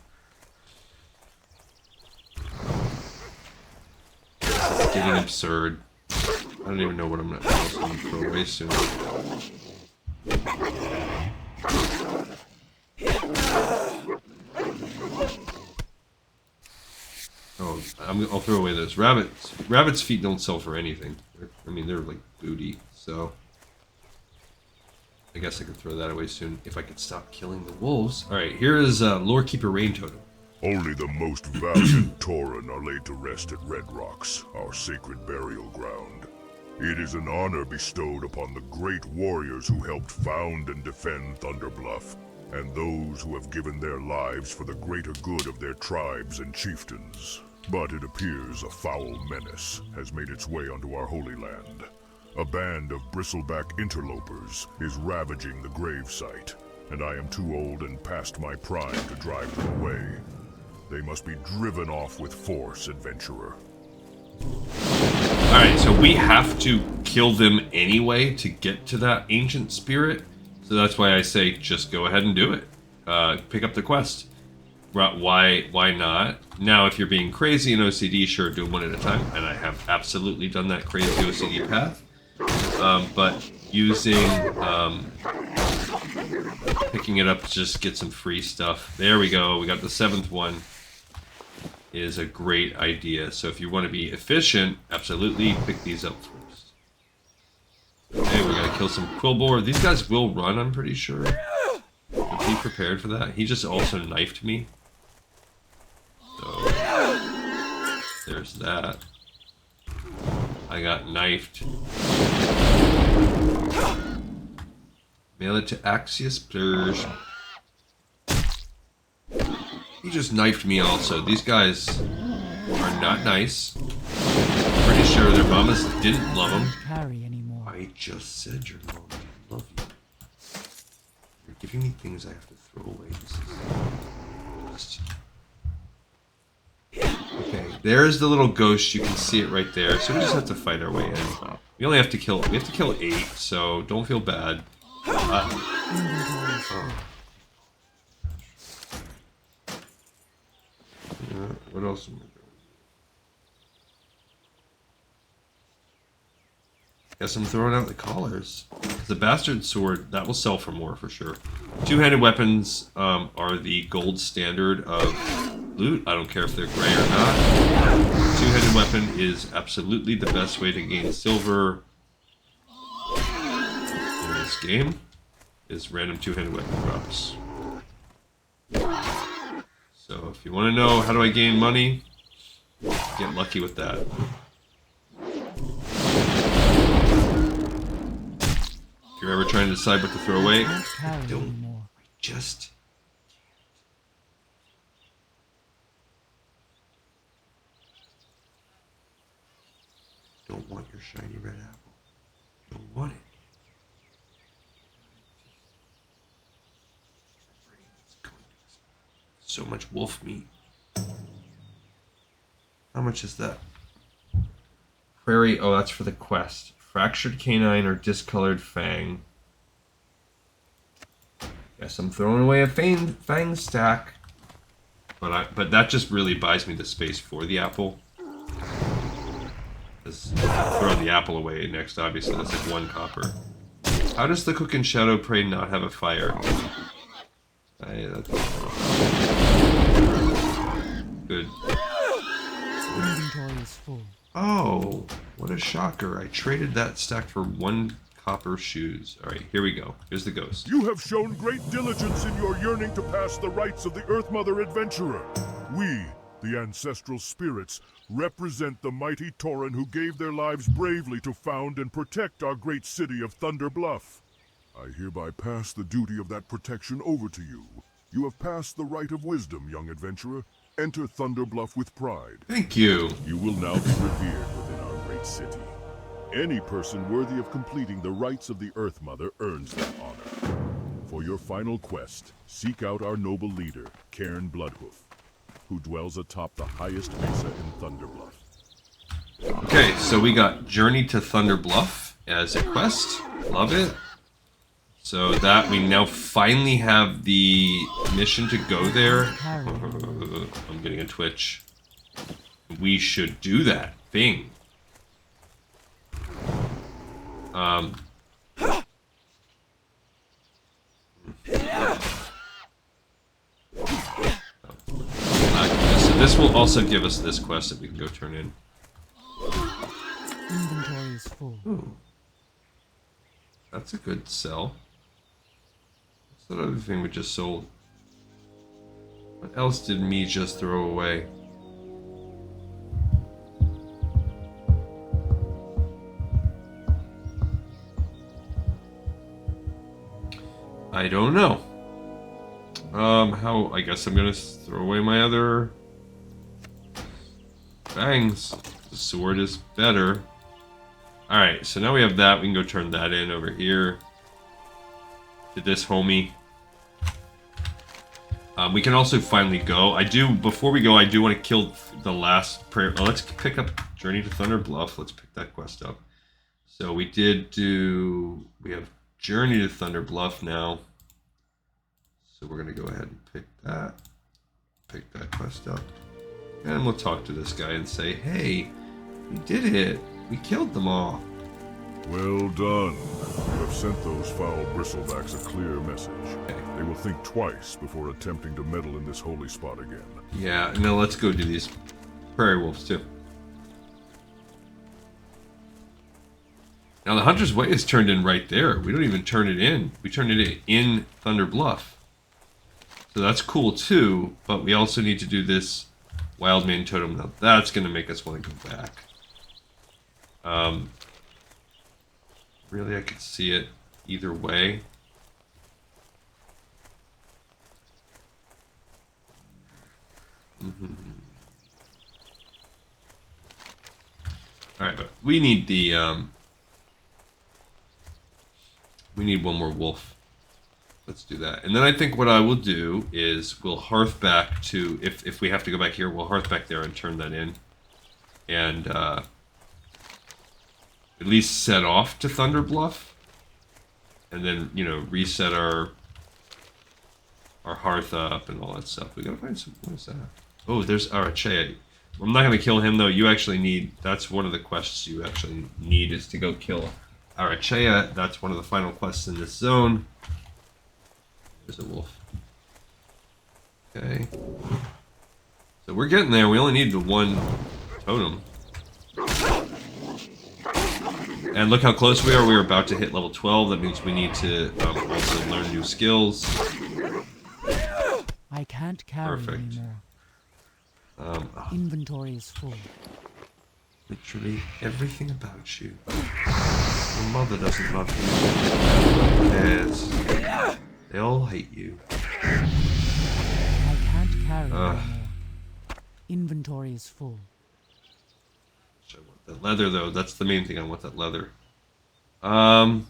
getting absurd. I don't even know what I'm gonna throw away soon. Oh, I'll throw away those rabbits. Rabbits' feet don't sell for anything. I mean, they're like booty, so I guess I could throw that away soon if I could stop killing the wolves. All right, here is Lorekeeper Rain Totem. Only the most valiant Tauren are laid to rest at Red Rocks, our sacred burial ground. It is an honor bestowed upon the great warriors who helped found and defend Thunder Bluff, and those who have given their lives for the greater good of their tribes and chieftains. But it appears a foul menace has made its way onto our holy land. A band of bristleback interlopers is ravaging the gravesite, and I am too old and past my prime to drive them away. They must be driven off with force, adventurer. Alright, so we have to kill them anyway to get to that ancient spirit. So that's why I say just go ahead and do it. Pick up the quest. Why not? Now, if you're being crazy in OCD, sure, do it one at a time. And I have absolutely done that crazy OCD path. But using... picking it up to just get some free stuff. There we go. We got the 7th one. Is a great idea. So if you want to be efficient, absolutely pick these up first. Okay, we gotta kill some Quillbore. These guys will run, I'm pretty sure. Be prepared for that. He just also knifed me. So there's that. I got knifed. Mail it to Axius Plurge. He just knifed me also. These guys are not nice. Pretty sure their mamas didn't love them. Carry anymore. I just said your mom didn't love you. You're giving me things I have to throw away. This is okay, there's the little ghost. You can see it right there. So we just have to fight our way in. We only have to kill 8, so don't feel bad. What else am I doing? Guess I'm throwing out the collars. The bastard sword, that will sell for more for sure. Two-handed weapons are the gold standard of loot. I don't care if they're gray or not. Two-handed weapon is absolutely the best way to gain silver in this game. Is random two-handed weapon drops. So if you want to know how do I gain money, get lucky with that. If you're ever trying to decide what to throw away, just don't want your shiny red apple. Don't want it. So much wolf meat. How much is that? Prairie, oh, that's for the quest. Fractured canine or discolored fang. Guess I'm throwing away a fang stack. But that just really buys me the space for the apple. Because throw the apple away next, obviously, that's like 1 copper. How does the Cook and Shadow Prey not have a fire? Good. Inventory is full. Oh, what a shocker. I traded that stack for 1 copper shoes. Alright, here we go. Here's the ghost. You have shown great diligence in your yearning to pass the rites of the Earth Mother Adventurer. We, the ancestral spirits, represent the mighty Tauren who gave their lives bravely to found and protect our great city of Thunder Bluff. I hereby pass the duty of that protection over to you. You have passed the Rite of Wisdom, young adventurer. Enter Thunder Bluff with pride. Thank you. You will now be revered within our great city. Any person worthy of completing the rites of the Earth Mother earns that honor. For your final quest, seek out our noble leader, Cairn Bloodhoof, who dwells atop the highest mesa in Thunder Bluff. Okay, so we got Journey to Thunder Bluff as a quest. Love it. So that we now finally have the mission to go there. I'm getting a twitch. We should do that thing. So this will also give us this quest that we can go turn in. Inventory is full. Ooh. That's a good sell. What's that other thing we just sold? What else did me just throw away? I don't know. I guess I'm gonna throw away my other bangs. The sword is better. Alright, so now we have that. We can go turn that in over here. To this homie. We can also finally go. Before we go, I do want to kill the last prayer. Oh, let's pick up Journey to Thunder Bluff. Let's pick that quest up. So we have Journey to Thunder Bluff now. So we're going to go ahead and pick that quest up. And we'll talk to this guy and say, hey, we did it. We killed them all. Well done. You have sent those foul bristlebacks a clear message. Okay. They will think twice before attempting to meddle in this holy spot again. Yeah, now let's go do these prairie wolves too. Now the Hunter's Way is turned in right there. We don't even turn it in. We turn it in Thunder Bluff. So that's cool too, but we also need to do this Wildmane Totem. Now that's going to make us want to go back. Really, I could see it either way. Alright, but we need we need one more wolf. Let's do that. And then I think what I will do is we'll hearth back to, if we have to go back here, we'll hearth back there and turn that in. And at least set off to Thunder Bluff. And then, reset our hearth up and all that stuff. We gotta find some, what is that? Oh, there's Arachea. I'm not gonna kill him though. You actually need, that's one of the quests you actually need, is to go kill Arachea. That's one of the final quests in this zone. There's a wolf. Okay. So we're getting there. We only need the one totem. And look how close we are. We're about to hit level 12. That means we need to also learn new skills. I can't carry Perfect. anymore. Inventory is full. Literally everything about you. Your mother doesn't love you. Who cares? They all hate you. I can't carry anymore. Inventory is full. I want that leather though. That's the main thing. I want that leather. Okay,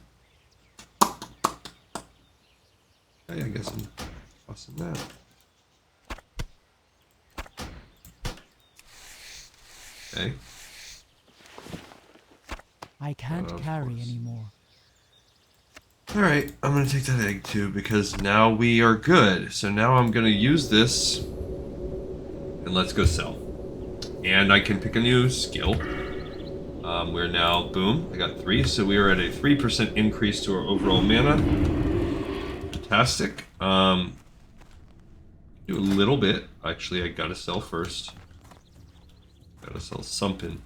I guess I'm tossing that. Okay. I can't carry course. anymore. Alright, I'm going to take that egg too because now we are good. So now I'm going to use this and let's go sell. And I can pick a new skill. We're now, boom, I got 3. So we are at a 3% increase to our overall mana. Fantastic. Do a little bit. Actually, I got to sell first. Got to sell something.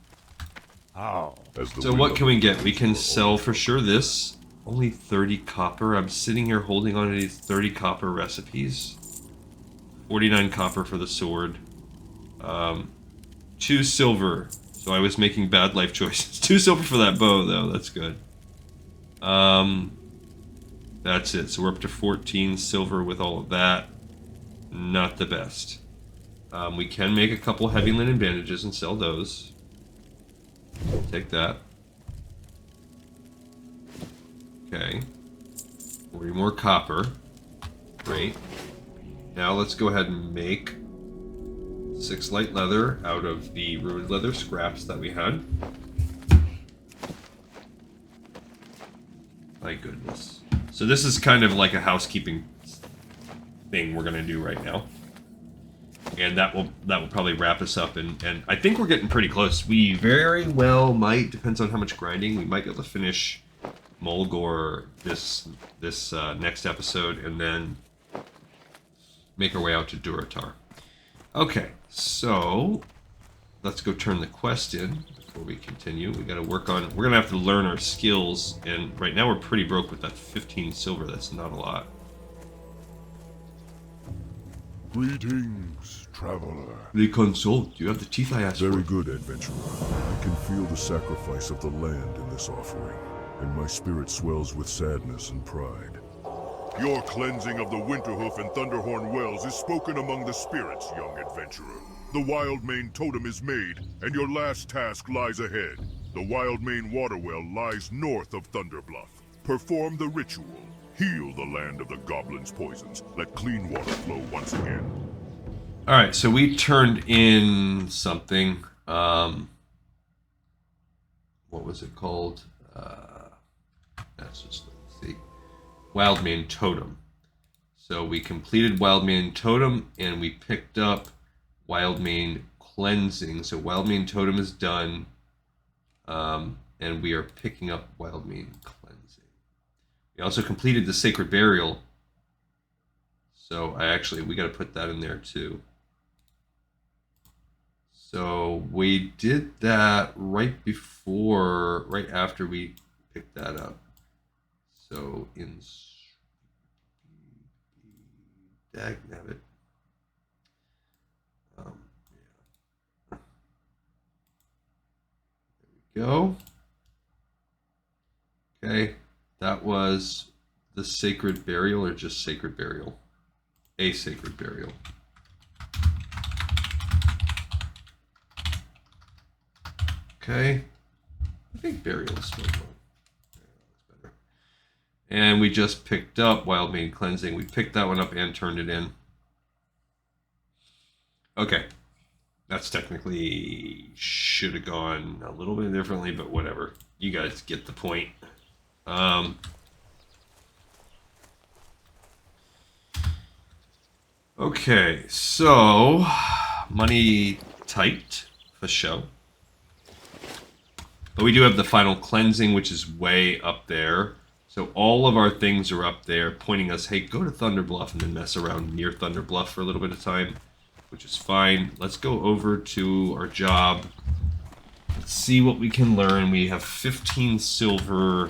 Oh. So what can we get? We can sell for sure this. Only 30 copper. I'm sitting here holding on to these 30 copper recipes. 49 copper for the sword. 2 silver. So I was making bad life choices. 2 silver for that bow, though. That's good. That's it. So we're up to 14 silver with all of that. Not the best. We can make a couple heavy linen bandages and sell those. Take that. Okay. 40 more copper. Great. Now let's go ahead and make 6 light leather out of the ruined leather scraps that we had. My goodness. So this is kind of like a housekeeping thing we're gonna do right now. And that will probably wrap us up, and I think we're getting pretty close. We very well might, depends on how much grinding, we might be able to finish Mulgore this next episode, and then make our way out to Durotar. Okay, so let's go turn the quest in before we continue. We got to work on. We're gonna have to learn our skills, and right now we're pretty broke with that 15 silver. That's not a lot. Greetings, traveler. The consult. You have the teeth I asked for. Very good, adventurer. I can feel the sacrifice of the land in this offering, and my spirit swells with sadness and pride. Your cleansing of the Winterhoof and Thunderhorn wells is spoken among the spirits, young adventurer. The Wildmane Totem is made, and your last task lies ahead. The Wildmane water well lies north of Thunderbluff. Perform the ritual. Heal the land of the goblins' poisons. Let clean water flow once again. Alright, so we turned in something. What was it called? Let's see. Wildmane Totem. So we completed Wildmane Totem, and we picked up Wildmane Cleansing. So Wildmane Totem is done, and we are picking up Wildmane Cleansing. We also completed the Sacred Burial. So we got to put that in there too. So we did that right after we picked that up. So in Dagnabbit. Yeah. There we go. Okay. That was the Sacred Burial, or just Sacred Burial? A Sacred Burial. Okay. I think Burial is still one. Yeah, that's better. And we just picked up Wildmane Cleansing. We picked that one up and turned it in. Okay. That's technically should have gone a little bit differently, but whatever. You guys get the point. Okay, so money tight for show. But we do have the final cleansing, which is way up there. So all of our things are up there, pointing us, hey, go to Thunderbluff and then mess around near Thunderbluff for a little bit of time, which is fine. Let's go over to our job. Let's see what we can learn. We have 15 silver.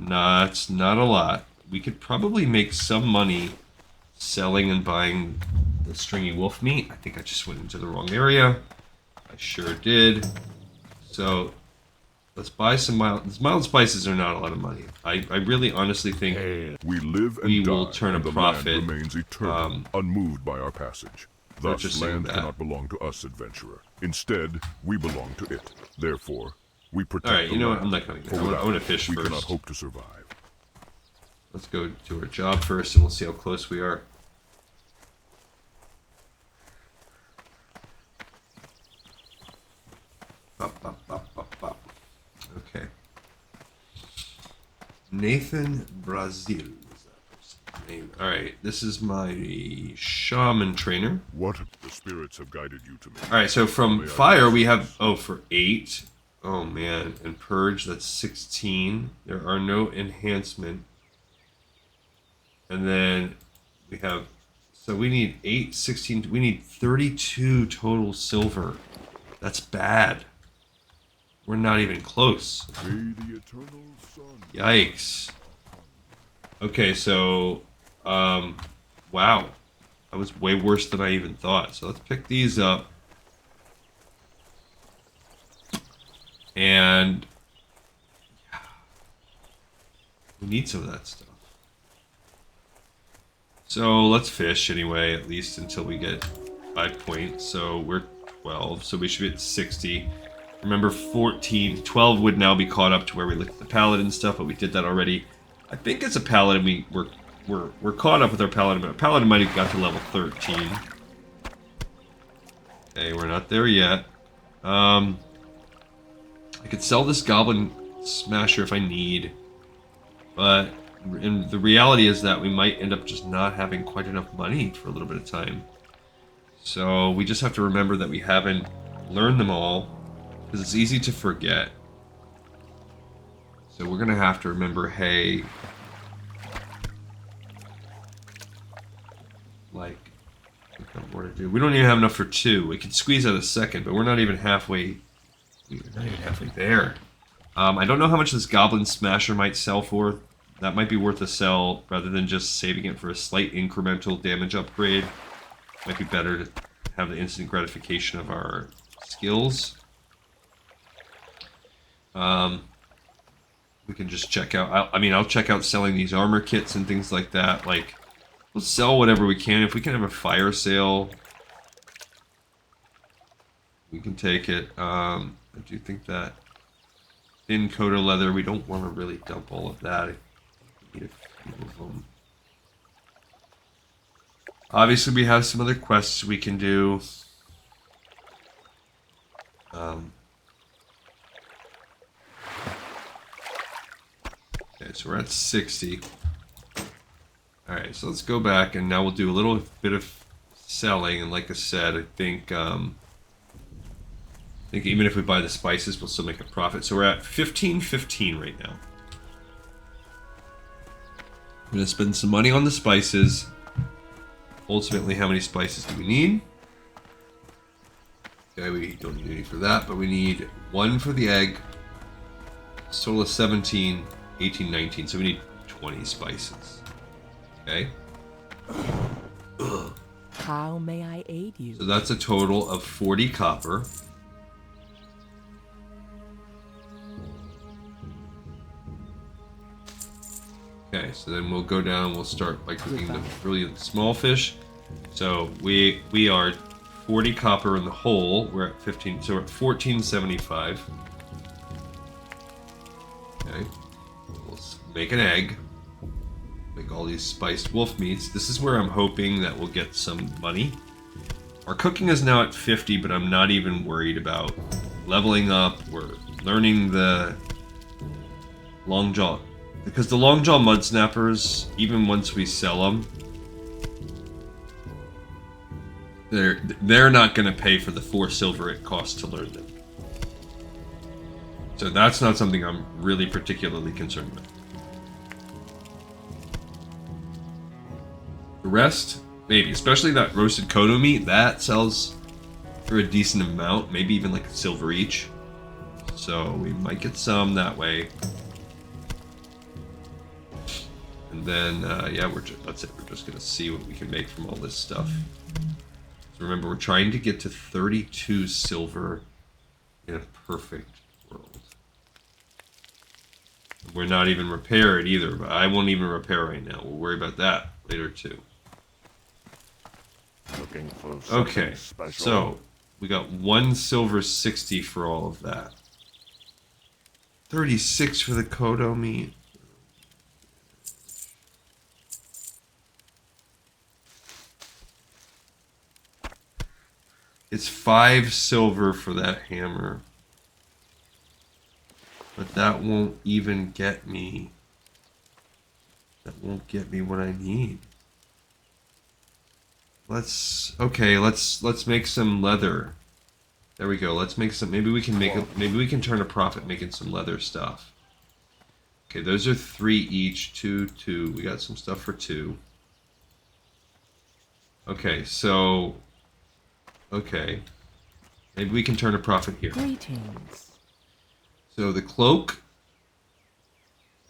That's not a lot. We could probably make some money selling and buying the stringy wolf meat. I think I just went into the wrong area. I sure did. So let's buy some mild spices are not a lot of money. I really honestly think we live and we die, will turn a and the profit. land remains eternal, unmoved by our passage. Thus, land that. cannot belong to us, adventurer. Instead, we belong to it. Therefore, we protect. All right, you know what? I'm not going to go. I want to fish we first. We cannot hope to survive. Let's go to our job first, and we'll see how close we are. Okay. Nathan Brazil is that person's name. Alright, this is my shaman trainer. What the spirits have guided you to me. Alright, so from fire we have, for 8. Oh man, and purge, that's 16. There are no enhancement. And then we have, so we need 8, 16, we need 32 total silver. That's bad. We're not even close. May the eternal sun. Yikes. Okay, so, wow. That was way worse than I even thought. So let's pick these up. And we need some of that stuff. So let's fish anyway, at least until we get 5 points. So we're 12, so we should be at 60. Remember 14, 12 would now be caught up to where we look at the paladin stuff, but we did that already. I think as a paladin we're caught up with our paladin, but our paladin might have got to level 13. Okay, we're not there yet. I could sell this goblin smasher if I need, but the reality is that we might end up just not having quite enough money for a little bit of time. So we just have to remember that we haven't learned them all, because it's easy to forget. So we're going to have to remember, hey, like, we've got more to do. We don't even have enough for 2. We could squeeze out a second, but we're not even halfway. We're not even halfway there. I don't know how much this Goblin Smasher might sell for. That might be worth a sell rather than just saving it for a slight incremental damage upgrade. Might be better to have the instant gratification of our skills. We can just check out. I'll check out selling these armor kits and things like that. Like, we'll sell whatever we can. If we can have a fire sale, we can take it. I do think that thin coat of leather, we don't want to really dump all of that. We need a few of them. Obviously, we have some other quests we can do. Okay, so we're at 60. Alright, so let's go back, and now we'll do a little bit of selling, and like I said, I think even if we buy the spices, we'll still make a profit. So we're at 15.15 right now. I'm going to spend some money on the spices. Ultimately, how many spices do we need? Okay, we don't need any for that, but we need 1 for the egg. Total of 17, 18, 19. So we need 20 spices. Okay. How may I aid you? So that's a total of 40 copper. Okay, so then we'll go down, we'll start by cooking the brilliant small fish. So we are 40 copper in the hole. We're at 15, so we're at 14.75. Okay. We'll make an egg. Make all these spiced wolf meats. This is where I'm hoping that we'll get some money. Our cooking is now at 50, but I'm not even worried about leveling up. We're learning the Longjaw. Because the Longjaw Mud Snappers, even once we sell them, they're not going to pay for the 4 silver it costs to learn them. So that's not something I'm really particularly concerned with. The rest, maybe. Especially that roasted kodo meat, that sells for a decent amount. Maybe even like a silver each. So we might get some that way. And then, yeah, that's it. We're just going to see what we can make from all this stuff. So remember, we're trying to get to 32 silver in a perfect world. We're not even repaired either, but I won't even repair right now. We'll worry about that later too. Looking for Okay, special. so we got 1 silver 60 for all of that. 36 for the kodo meat. It's 5 silver for that hammer. But that won't even get me. That won't get me what I need. Let's make some leather. There we go. Let's make some. Maybe we can turn a profit making some leather stuff. Okay, those are 3 each. 2. We got some stuff for 2. Okay, so. Okay. Maybe we can turn a profit here. Greetings. So the cloak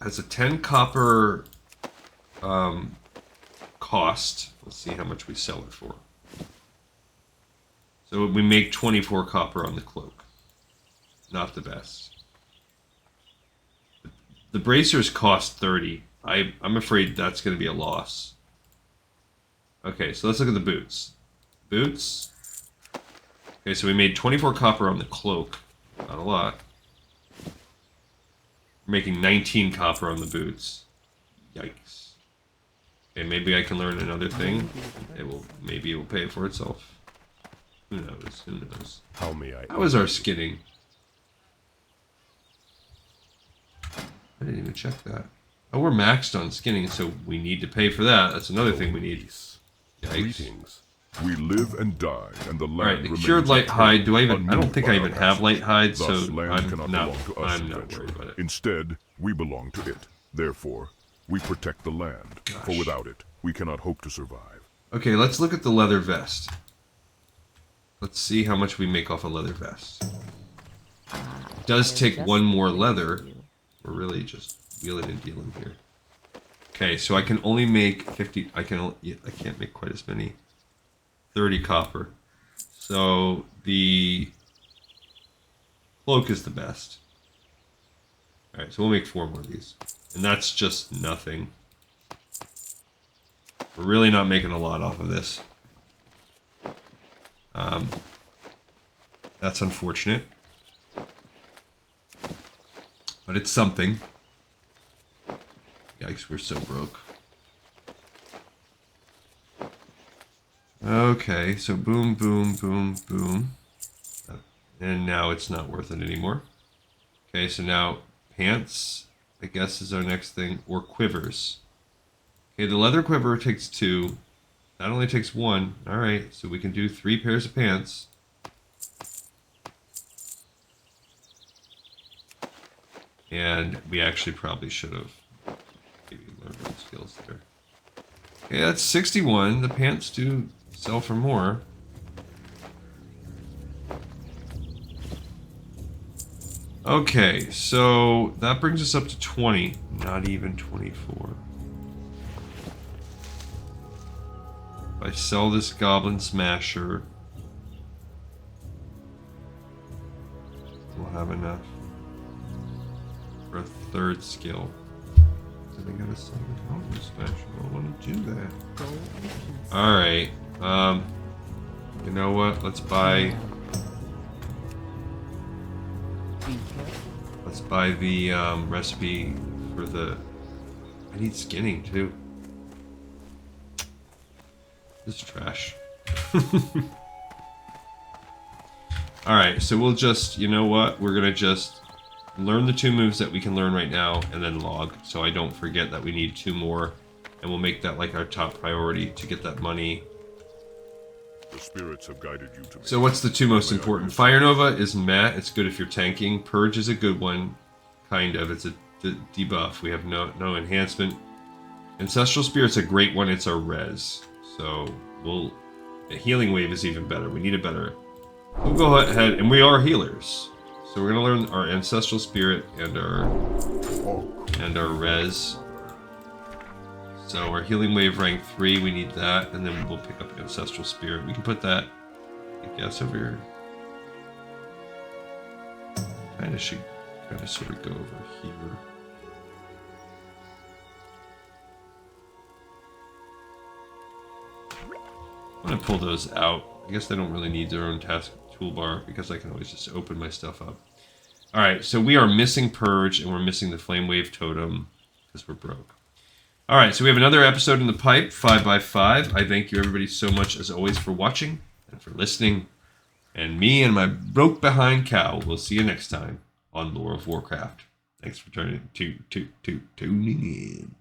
has a 10 copper cost. Let's see how much we sell it for. So we make 24 copper on the cloak. Not the best. The bracers cost 30. I'm afraid that's going to be a loss. Okay, so let's look at the boots. Boots. Okay, so we made 24 copper on the cloak. Not a lot. We're making 19 copper on the boots. Yikes. Okay, maybe I can learn another thing. Maybe it will pay for itself. Who knows? Who knows? How may I? How is our skinning? I didn't even check that. Oh, we're maxed on skinning, so we need to pay for that. That's another thing we need. Yikes. Greetings. We live and die, and the land Alright, the remains cured light hide. Do I even... I don't unmoved think by I our even have light hide, so Thus, land I'm cannot not belong to us, worried adventurer. about it. Instead, we belong to it. Therefore, we protect the land, for without it, we cannot hope to survive. Okay, let's look at the leather vest. Let's see how much we make off a leather vest. It does take one more leather. We're really just wheeling and dealing here. Okay, so I can only make 50... I can't make quite as many. 30 copper. So the cloak is the best. Alright, so we'll make 4 more of these. And that's just nothing. We're really not making a lot off of this. That's unfortunate. But it's something. Yikes, we're so broke. Okay, so boom, boom, boom, boom. And now it's not worth it anymore. Okay, so now pants, I guess, is our next thing. Or quivers. Okay, the leather quiver takes 2. That only takes 1. Alright, so we can do 3 pairs of pants. And we actually probably should have maybe learned those skills there. Okay, that's 61. The pants do sell for more. Okay, so that brings us up to 20. Not even 24. If I sell this Goblin Smasher, we'll have enough for a 3rd skill. So they gotta sell the Goblin Smasher. I don't want to do that. Alright, you know what? Let's buy the recipe for the... I need skinning too. This is trash. Alright, so we'll just, you know what? We're gonna just learn the 2 moves that we can learn right now and then log, so I don't forget that we need 2 more, and we'll make that like our top priority to get that money. The spirits have guided you to me. So what's the 2 most important? Fire Nova is meh. It's good if you're tanking. Purge is a good one, kind of. It's a debuff. We have no enhancement. Ancestral Spirit's a great one. It's our res. So a Healing Wave is even better. We need a better. We'll go ahead, and we are healers. So we're gonna learn our Ancestral Spirit and our res. So our Healing Wave rank 3, we need that, and then we'll pick up Ancestral Spirit. We can put that, I guess, over here. Should sort of go over here. I'm gonna pull those out. I guess they don't really need their own task toolbar because I can always just open my stuff up. Alright, so we are missing Purge and we're missing the Flame Wave Totem because we're broke. Alright, so we have another episode in the pipe, 5x5. I thank you everybody so much as always for watching and for listening. And me and my broke behind cow will see you next time on Lore of Warcraft. Thanks for tuning in.